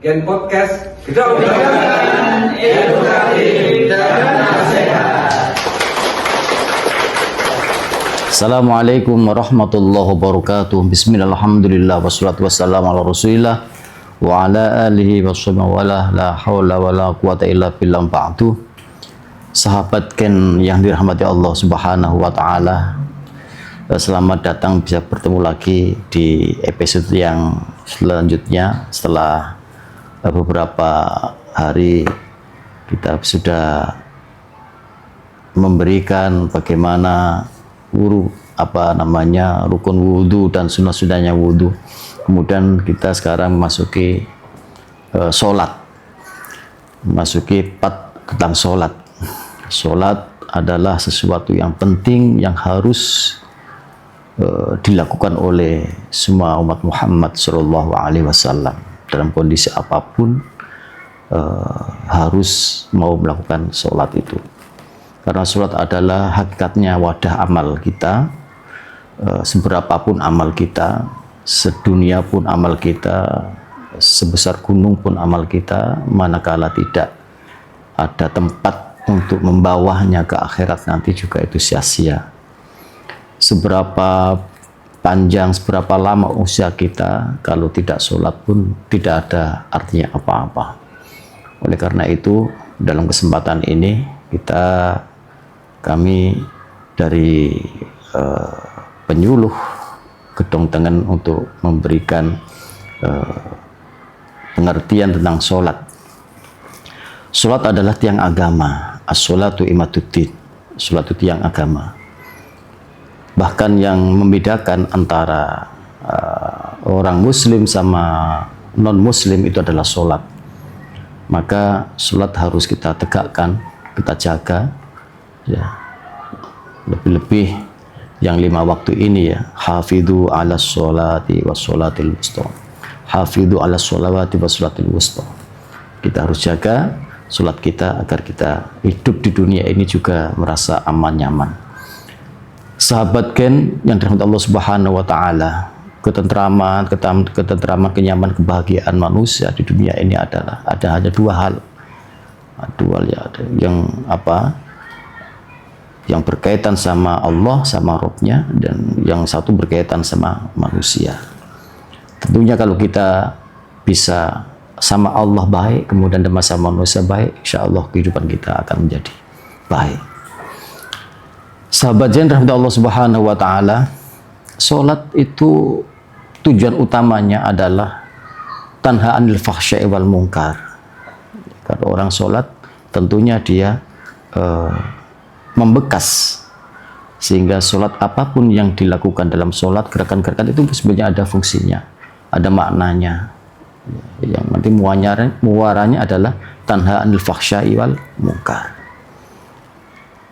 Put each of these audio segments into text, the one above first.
Gen Podcast Kedokteran Edukatif dan Nasihat. Assalamualaikum warahmatullahi wabarakatuh. Bismillahirrahmanirrahim. Wassalatu wassalamu ala rasulillah wa ala alihi wassalam wa la hawla wa la quwata illa billah ba'du. Sahabat Ken yang dirahmati Allah subhanahu wa ta'ala, selamat datang, bisa bertemu lagi di episode yang selanjutnya. Setelah beberapa hari kita sudah memberikan bagaimana rukun wudhu dan sunnah-sunnahnya wudhu. Kemudian kita sekarang memasuki sholat, memasuki part tentang sholat. Sholat adalah sesuatu yang penting yang harus dilakukan oleh semua umat Muhammad Shallallahu Alaihi Wasallam dalam kondisi apapun, harus mau melakukan sholat itu. Karena sholat adalah hakikatnya wadah amal kita. Seberapapun amal kita, sedunia pun amal kita, sebesar gunung pun amal kita, manakala tidak ada tempat untuk membawanya ke akhirat nanti juga itu sia-sia. Seberapa panjang, seberapa lama usia kita, kalau tidak sholat pun tidak ada artinya apa-apa. Oleh karena itu, dalam kesempatan ini kami dari penyuluh Gedong Tengen untuk memberikan pengertian tentang sholat. Sholat adalah tiang agama. As-sholatu imaduddin. Sholat itu tiang agama. Bahkan yang membedakan antara orang muslim sama non muslim itu adalah sholat. Maka sholat harus kita tegakkan, kita jaga, ya. Lebih-lebih yang 5 waktu ini, ya. Hafidhu ala sholati wa sholatil wusta. Hafidhu ala sholawati wa sholatil wusta. Kita harus jaga sholat kita agar kita hidup di dunia ini juga merasa aman, nyaman. Sahabat Ken yang dirahmati Allah Subhanahu wa taala, ketentraman, kenyamanan, kebahagiaan manusia di dunia ini ada hanya 2 hal. Yang berkaitan sama Allah, sama Robnya, dan yang satu berkaitan sama manusia. Tentunya kalau kita bisa sama Allah baik, kemudian sama manusia baik, insya Allah kehidupan kita akan menjadi baik. Sahabat yang dirahmati Allah Subhanahu wa taala, salat itu tujuan utamanya adalah tanha anil fahsya'i wal munkar. Kalau orang salat tentunya dia membekas, sehingga salat apapun yang dilakukan dalam salat, gerakan-gerakan itu sebenarnya ada fungsinya, ada maknanya. Yang nanti muaranya adalah tanha anil fahsya'i wal munkar.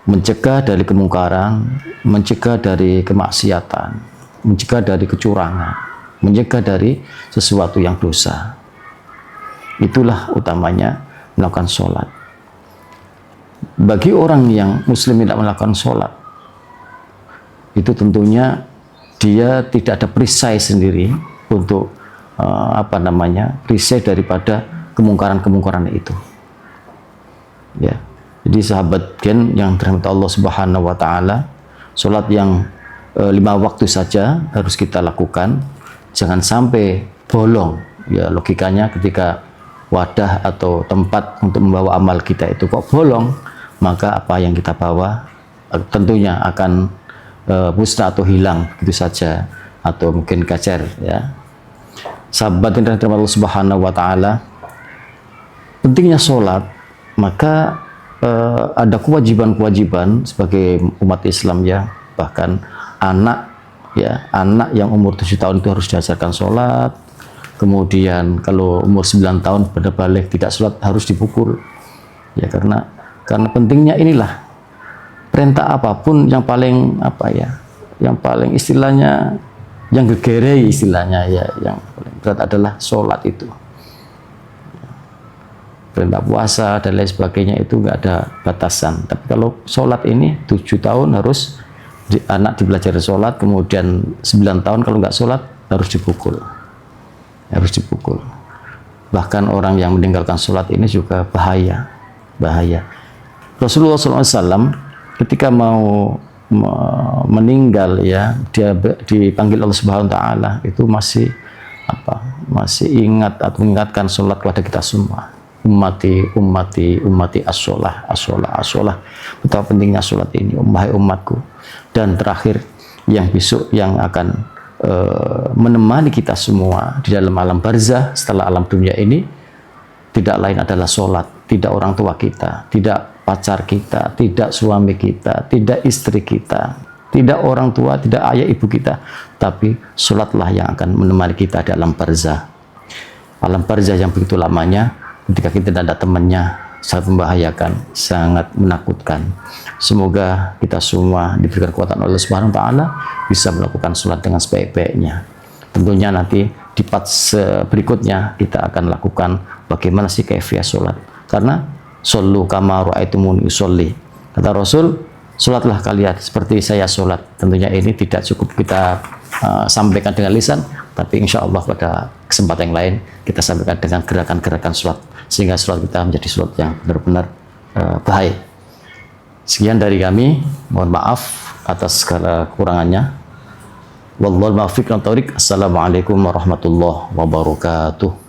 Mencegah dari kemungkaran, mencegah dari kemaksiatan, mencegah dari kecurangan, mencegah dari sesuatu yang dosa. Itulah utamanya melakukan sholat. Bagi orang yang muslim tidak melakukan sholat, itu tentunya dia tidak ada perisai sendiri untuk perisai daripada kemungkaran-kemungkaran itu, ya. Jadi sahabat Gen yang dirahmati Allah Subhanahu wa taala, sholat yang 5 waktu saja harus kita lakukan. Jangan sampai bolong, ya. Logikanya ketika wadah atau tempat untuk membawa amal kita itu kok bolong, maka apa yang kita bawa tentunya akan musnah atau hilang begitu saja, atau mungkin kacer, ya. Sahabat yang dirahmati Allah Subhanahu wa taala, pentingnya sholat, maka ada kewajiban-kewajiban sebagai umat Islam, ya. Bahkan anak yang umur 7 tahun itu harus diajarkan sholat. Kemudian kalau umur 9 tahun pada balik tidak sholat harus dipukul, ya. Karena pentingnya inilah, perintah apapun yang paling yang paling istilahnya, yang gegerei istilahnya, ya, yang paling berat adalah sholat itu. Perintah puasa dan lain sebagainya itu nggak ada batasan. Tapi kalau sholat ini 7 tahun harus anak dipelajari sholat, kemudian 9 tahun kalau nggak sholat harus dipukul. Bahkan orang yang meninggalkan sholat ini juga bahaya. Rasulullah SAW ketika mau meninggal, ya, dia dipanggil Allah Subhanahu Wa Taala, itu masih ingat atau mengingatkan sholat kepada kita semua. Ummati as-sholah. Betapa pentingnya sholat ini, wahai umatku. Dan terakhir, yang besok yang akan menemani kita semua di dalam alam barzah setelah alam dunia ini, tidak lain adalah sholat. Tidak orang tua kita, tidak pacar kita, tidak suami kita, tidak istri kita, tidak orang tua, tidak ayah ibu kita, tapi sholatlah yang akan menemani kita di alam barzah. Alam barzah yang begitu lamanya, ketika kita tidak ada temannya, sangat membahayakan, sangat menakutkan. Semoga kita semua diberikan kekuatan oleh Allah Subhanahu Wa Taala bisa melakukan sholat dengan sebaik-baiknya. Tentunya nanti di part berikutnya kita akan lakukan bagaimana sih kaifiah sholat. Karena shollu kama ra'aitumuni usolli. Kata Rasul, sholatlah kalian seperti saya sholat. Tentunya ini tidak cukup kita sampaikan dengan lisan, tapi insya Allah pada kesempatan yang lain kita sampaikan dengan gerakan-gerakan sholat, sehingga sholat kita menjadi sholat yang benar-benar baik. Sekian dari kami, mohon maaf atas segala kekurangannya. Wallahul muwaffiq. Assalamualaikum warahmatullahi wabarakatuh.